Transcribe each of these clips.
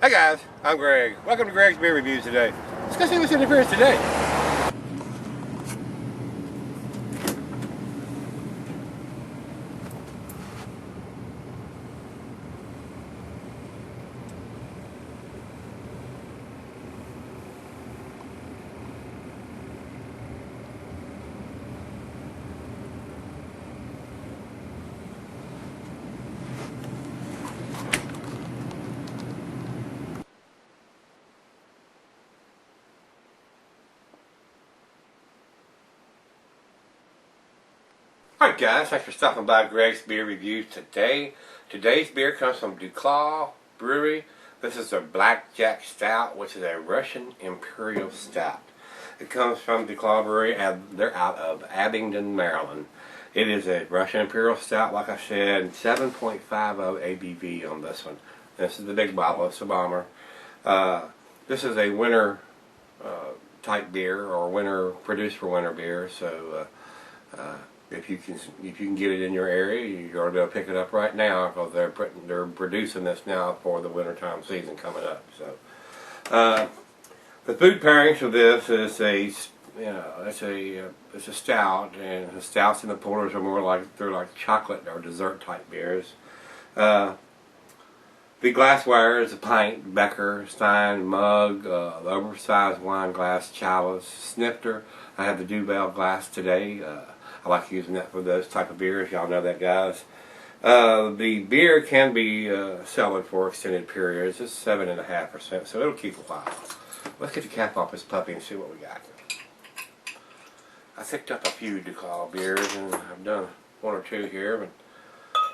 Hi guys, I'm Greg. Welcome to Greg's Beer Reviews today. Let's go see what's in the fridge today. Alright guys, thanks for stopping by Greg's Beer Reviews today. Today's beer comes from DuClaw Brewery. This is their Blackjack Stout, which is a Russian Imperial Stout. It comes from DuClaw Brewery, and they're out of Abingdon, Maryland. It is a Russian Imperial Stout, like I said, 7.50 ABV on this one. This is the big bottle, it's a bomber. This is a winter type beer, or winter produced for winter beer, so if you can get it in your area, you ought to be able to pick it up right now, because they're producing this now for the wintertime season coming up. So the food pairings for this is it's a stout, and the stouts and the porters are more like chocolate or dessert type beers. The glassware is a pint, becker, stein, mug, the oversized wine glass, chalice, snifter. I have the DuClaw glass today. I like using that for those type of beers. Y'all know that, guys. The beer can be selling for extended periods. It's 7.5%, so it'll keep a while. Let's get the cap off this puppy and see what we got. I picked up a few DuClaw beers, and I've done one or two here, but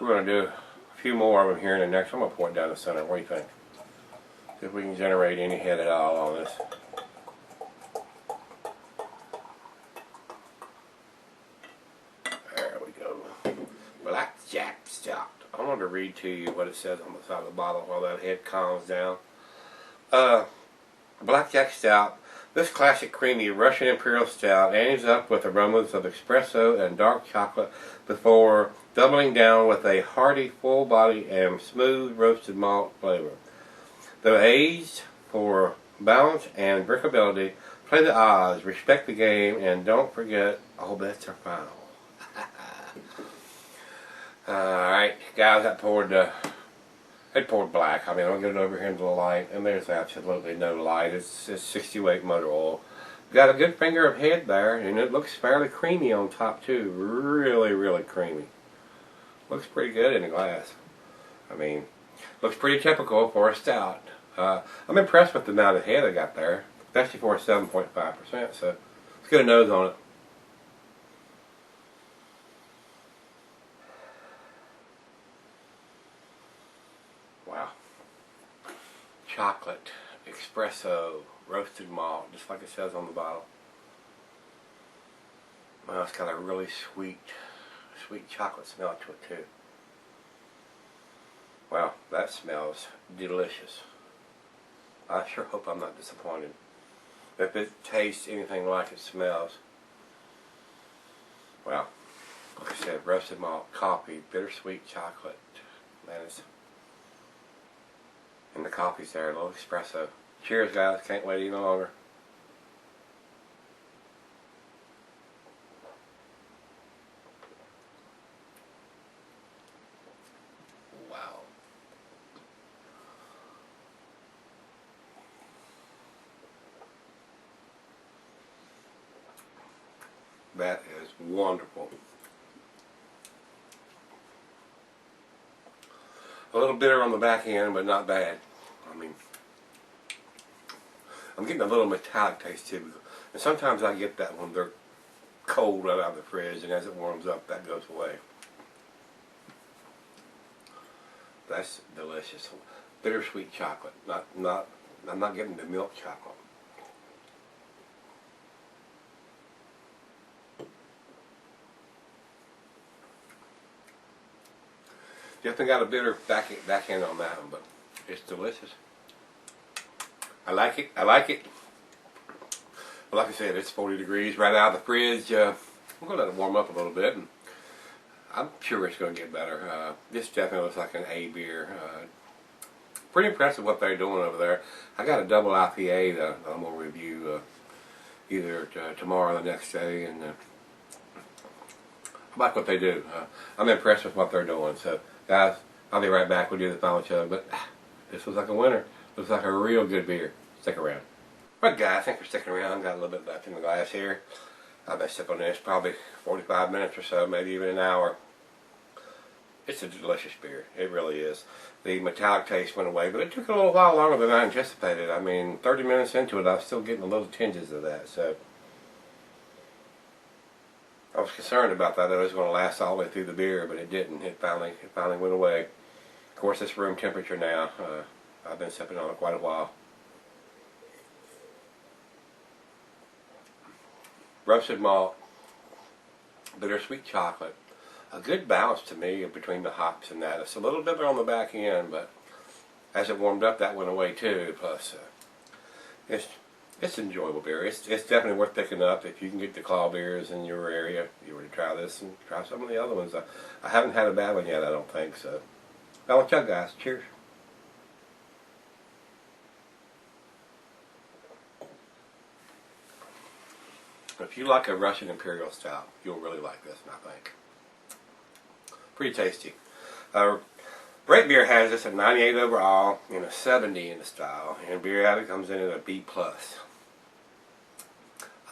we're going to do a few more of them here in the next. I'm going to pour it down the center. What do you think? See if we can generate any head at all on this. Blackjack Stout. I wanted to read to you what it says on the side of the bottle while that head calms down. Blackjack Stout. This classic creamy Russian Imperial Stout ends up with aromas of espresso and dark chocolate before doubling down with a hearty, full body and smooth roasted malt flavor. Though aged for balance and drinkability, play the odds, respect the game, and don't forget all bets are final. Alright, guys, it poured black. I mean, I'll get it over here into the light, and there's absolutely no light. It's 60-weight motor oil. Got a good finger of head there, and it looks fairly creamy on top, too. Really, really creamy. Looks pretty good in the glass. I mean, looks pretty typical for a stout. I'm impressed with the amount of head I got there, especially for a 7.5%, so let's get a nose on it. Wow. Chocolate, espresso, roasted malt, just like it says on the bottle. Well, it's got a really sweet chocolate smell to it too. Wow, that smells delicious. I sure hope I'm not disappointed. If it tastes anything like it smells. Well, like I said, roasted malt, coffee, bittersweet chocolate. Man, it's... and the coffee's there, a little espresso. Cheers, guys. Can't wait any longer. Wow. That is wonderful. A little bitter on the back end, but not bad. I mean, I'm getting a little metallic taste too. And sometimes I get that when they're cold right out of the fridge, and as it warms up, that goes away. That's delicious. Bittersweet chocolate. I'm not getting the milk chocolate. Definitely got a bitter back end on that one, but it's delicious. I like it. But like I said, it's 40 degrees right out of the fridge. I'm going to let it warm up a little bit, and I'm sure it's going to get better. This definitely looks like an A beer. pretty impressed with what they're doing over there. I got a double IPA that I'm going to review either tomorrow or the next day, and I like what they do. I'm impressed with what they're doing. So, guys, I'll be right back. We'll do the final show, but this looks like a winner. Looks like a real good beer. Stick around. Alright, guys, thanks for sticking around. Got a little bit left in the glass here. I've been sipping on this probably 45 minutes or so, maybe even an hour. It's a delicious beer. It really is. The metallic taste went away, but it took a little while longer than I anticipated. I mean, 30 minutes into it, I was still getting a little tinges of that. So I was concerned about that. It was going to last all the way through the beer, but it didn't. It finally went away. Of course, it's room temperature now. I've been sipping on it quite a while. Roasted malt, bittersweet chocolate. A good balance to me between the hops and that. It's a little bit on the back end, but as it warmed up, that went away too. Plus, it's enjoyable beer. It's definitely worth picking up if you can get DuClaw beers in your area. If you were to try this and try some of the other ones. I haven't had a bad one yet, I don't think so. Well, chug, guys. Cheers. If you like a Russian Imperial Stout, you'll really like this one, I think. Pretty tasty. Great Beer has this at 98 overall and a 70 in the style, and Beer Addict comes in at a B+. I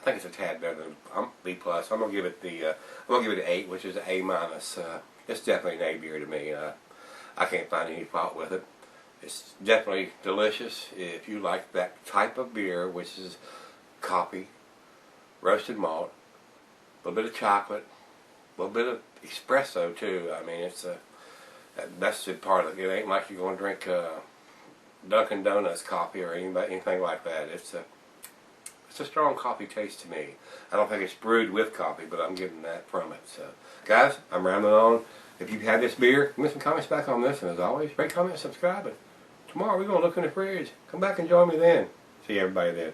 think it's a tad better than B+. I'm gonna give it an 8, which is an A-. It's definitely an A beer to me. I can't find any fault with it. It's definitely delicious if you like that type of beer, which is coffee, roasted malt, a little bit of chocolate, a little bit of espresso too. I mean, that's the part of it. It ain't like you're going to drink Dunkin' Donuts coffee or anything like that. It's a strong coffee taste to me. I don't think it's brewed with coffee, but I'm getting that from it. So, guys, I'm rambling on. If you've had this beer, give me some comments back on this, and as always, rate, comment, subscribe. And tomorrow we're going to look in the fridge. Come back and join me then. See everybody then.